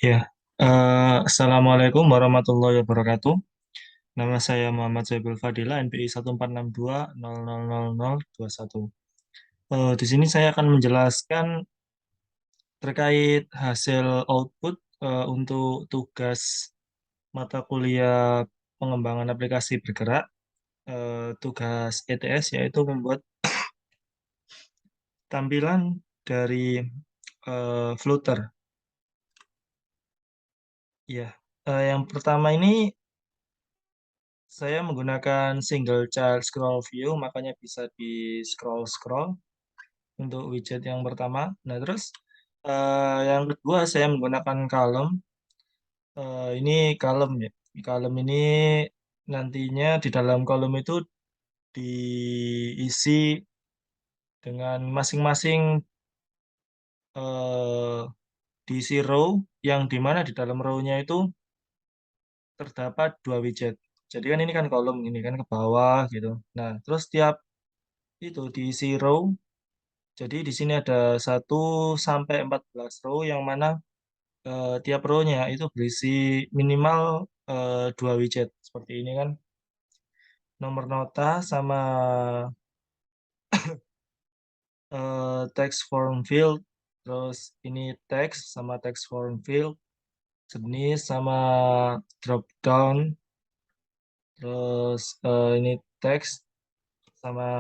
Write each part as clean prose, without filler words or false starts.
Ya, Assalamualaikum warahmatullahi wabarakatuh. Nama saya Muhammad Zaibul Fadila, NPI 1462000021. Di sini saya akan menjelaskan terkait hasil output untuk tugas mata kuliah pengembangan aplikasi bergerak, tugas ETS yaitu membuat tampilan dari Flutter. Ya, yang pertama ini saya menggunakan single child scroll view, makanya bisa di scroll-scroll untuk widget yang pertama. Nah, terus yang kedua saya menggunakan column. Ini column ya. Column ini nantinya di dalam kolom itu diisi dengan masing-masing eh, diisi row yang dimana di dalam row-nya itu terdapat dua widget. Jadi kan ini kan kolom ini kan ke bawah gitu. Nah, terus tiap itu diisi row. Jadi di sini ada 1 sampai 14 row yang mana tiap row-nya itu berisi minimal dua widget seperti ini kan. Nomor nota sama text form field, terus ini text sama text form field, jenis sama drop down, terus ini text sama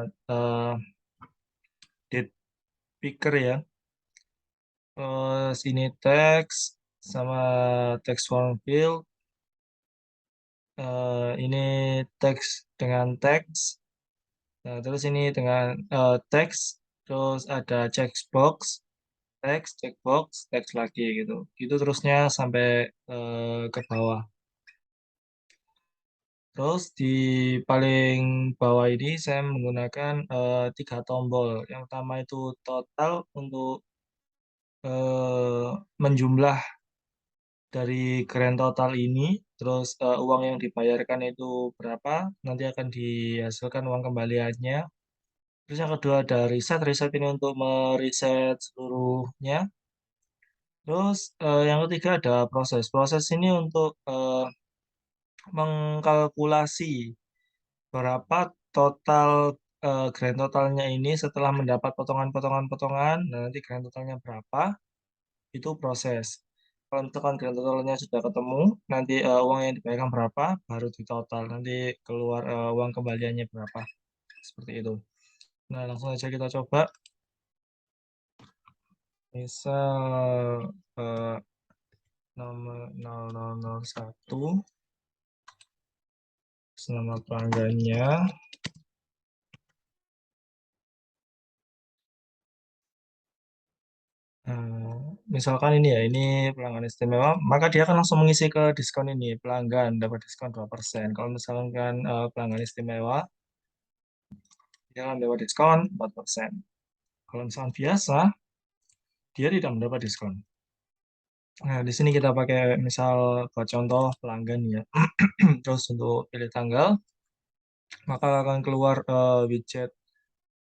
eh, date picker ya. Terus ini text sama text form field. Ini teks dengan teks. Nah, terus ini dengan teks, terus ada checkbox, teks, checkbox, teks lagi gitu. Itu terusnya sampai ke bawah. Terus di paling bawah ini saya menggunakan tiga tombol. Yang pertama itu total untuk menjumlah dari grand total ini, terus uang yang dibayarkan itu berapa, nanti akan dihasilkan uang kembaliannya. Terus yang kedua ada riset, riset ini untuk meriset seluruhnya. Terus yang ketiga ada proses, proses ini untuk mengkalkulasi berapa total grand totalnya ini setelah mendapat potongan-potongan-potongan. Nah, nanti grand totalnya berapa, itu proses. Kalau misalkan grand totalnya sudah ketemu, nanti uang yang dibayarkan berapa, baru ditotal. Nanti keluar uang kembaliannya berapa. Seperti itu. Nah, langsung aja kita coba. Misal nomor 0001, nama pelanggannya. Misalkan ini ya, ini pelanggan istimewa, maka dia akan langsung mengisi ke diskon ini. Pelanggan dapat diskon 2%. Kalau misalkan pelanggan istimewa, dia akan dapat diskon 4%. Kalau misalkan biasa, dia tidak mendapat diskon. Nah, di sini kita pakai misal buat contoh pelanggan ya. Terus untuk pilih tanggal, maka akan keluar widget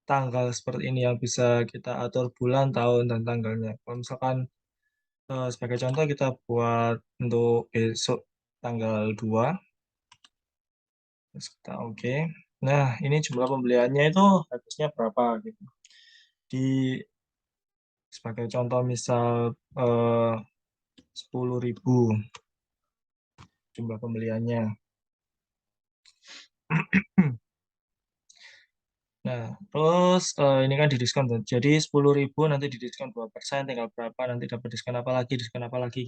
tanggal seperti ini yang bisa kita atur bulan, tahun, dan tanggalnya. Kalau misalkan sebagai contoh kita buat untuk besok tanggal 2, terus kita oke. Nah, ini jumlah pembeliannya itu harusnya berapa gitu. Di sebagai contoh misal 10.000 jumlah pembeliannya. Nah, terus ini kan didiskon tuh. Jadi 10.000 nanti didiskon 2%, tinggal berapa, nanti dapat diskon apa lagi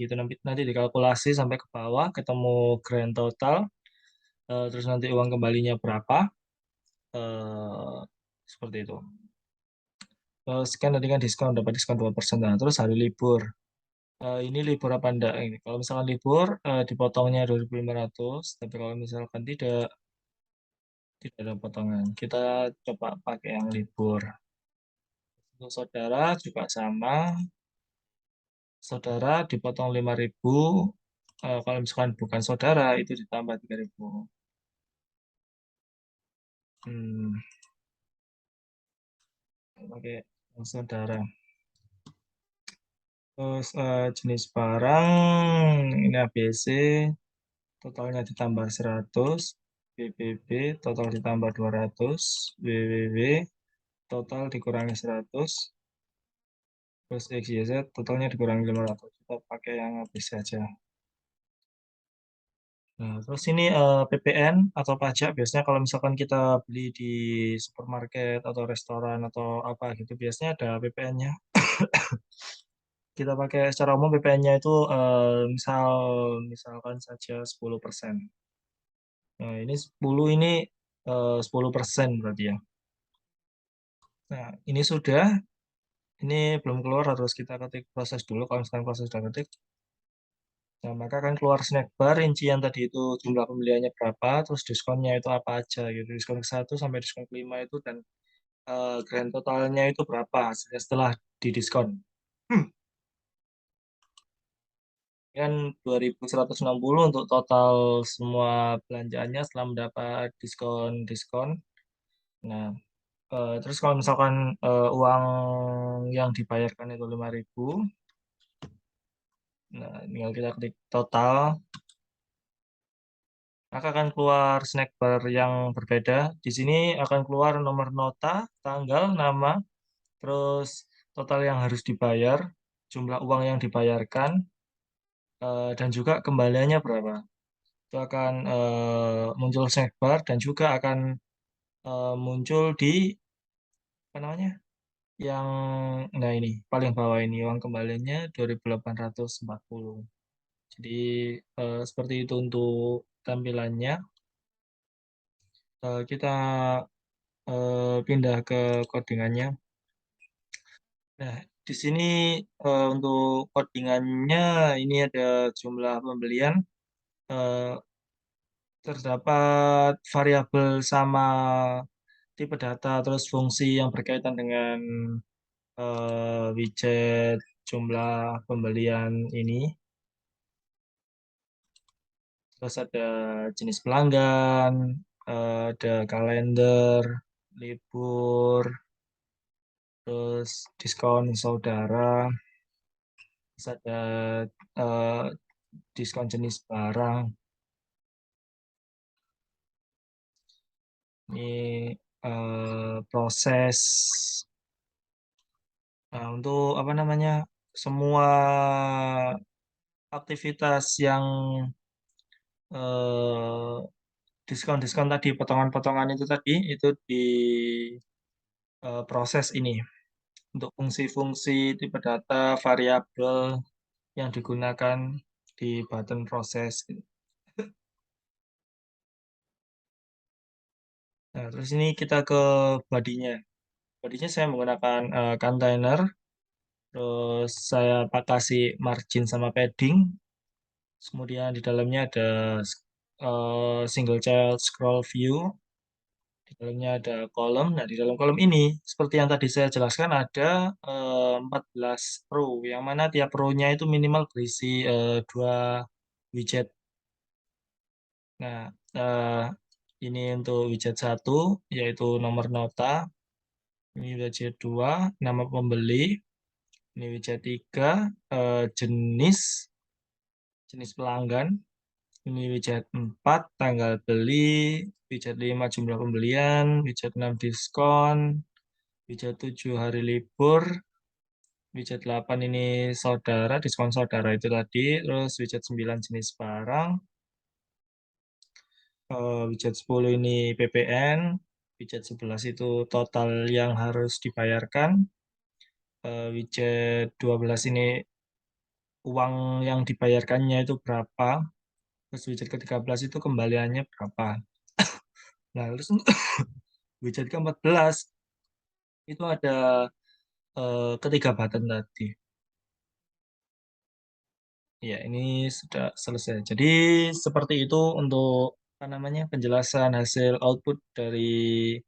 gitu. Nanti dikalkulasi sampai ke bawah, ketemu grand total, terus nanti uang kembalinya berapa, eh, seperti itu. Sekian tadi kan diskon, dapat diskon 2%. Nah, terus hari libur. Ini libur apa enggak? Ini. Kalau misalkan libur, dipotongnya 2.500. Tapi kalau misalkan tidak ada potongan. Kita coba pakai yang libur. Untuk saudara juga sama. Saudara dipotong 5.000. Kalau misalkan bukan saudara, itu ditambah 3.000. Hmm, pakai yang saudara. Terus jenis barang ini ABC, totalnya ditambah 100, BBB total ditambah 200, WWW total dikurangi 100, terus XYZ totalnya dikurangi 500. Kita pakai yang habis saja. Nah, terus ini PPN atau pajak biasanya kalau misalkan kita beli di supermarket atau restoran atau apa gitu biasanya ada PPN-nya. Kita pakai secara umum PPN-nya itu misalkan saja 10%. Nah, ini 10 ini 10% berarti ya. Nah, ini sudah, ini belum keluar harus kita ketik proses dulu. Kalau misalkan proses sudah ketik, nah maka akan keluar snack bar rincian tadi itu jumlah pembeliannya berapa, terus diskonnya itu apa aja gitu. Diskon ke 1 sampai diskon ke 5 itu dan grand totalnya itu berapa hasilnya setelah didiskon. Kan 2.160 untuk total semua belanjaannya setelah mendapat diskon-diskon. Nah, terus kalau misalkan uang yang dibayarkan itu 5.000, nah tinggal kita klik total, maka akan keluar snack bar yang berbeda. Di sini akan keluar nomor nota, tanggal, nama, terus total yang harus dibayar, jumlah uang yang dibayarkan, dan juga kembaliannya berapa. Itu akan muncul snack bar dan juga akan muncul di apa namanya? Yang nah ini paling bawah ini uang kembaliannya 2.840. Jadi seperti itu untuk tampilannya. Kita pindah ke codingannya. Nah, di sini untuk codingannya ini ada jumlah pembelian, eh, terdapat variabel sama tipe data, terus fungsi yang berkaitan dengan widget jumlah pembelian ini. Terus ada jenis pelanggan, ada kalender, libur, terus diskon saudara, terus ada eh, diskon jenis barang. Ini proses. Nah, untuk apa namanya semua aktivitas yang eh, diskon-diskon tadi, potongan-potongan itu tadi, itu di proses ini untuk fungsi-fungsi tipe data variabel yang digunakan di button proses. Nah, terus ini kita ke bodinya. Bodinya saya menggunakan container, terus saya kasih margin sama padding. Kemudian di dalamnya ada single child scroll view. Di dalamnya ada kolom. Nah, di dalam kolom ini, seperti yang tadi saya jelaskan, ada 14 row, yang mana tiap row-nya itu minimal berisi 2 widget. Nah, eh, ini untuk widget 1, yaitu nomor nota. Ini widget 2, nama pembeli. Ini widget 3, jenis, jenis pelanggan. Ini widget 4, tanggal beli. Widget 5, jumlah pembelian. Widget 6, diskon. Widget 7, hari libur. Widget 8 ini saudara, diskon saudara itu tadi. Terus widget 9, jenis barang. Widget 10 ini PPN. Widget 11 itu total yang harus dibayarkan. Widget 12 ini uang yang dibayarkannya itu berapa. Terus widget ke-13 itu kembaliannya berapa. Nah, terus widget ke-14 itu ada ketiga button tadi. Ya, ini sudah selesai. Jadi seperti itu untuk apa namanya penjelasan hasil output dari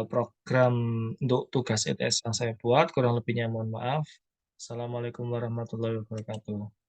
program untuk tugas ETS yang saya buat. Kurang lebihnya mohon maaf. Assalamualaikum warahmatullahi wabarakatuh.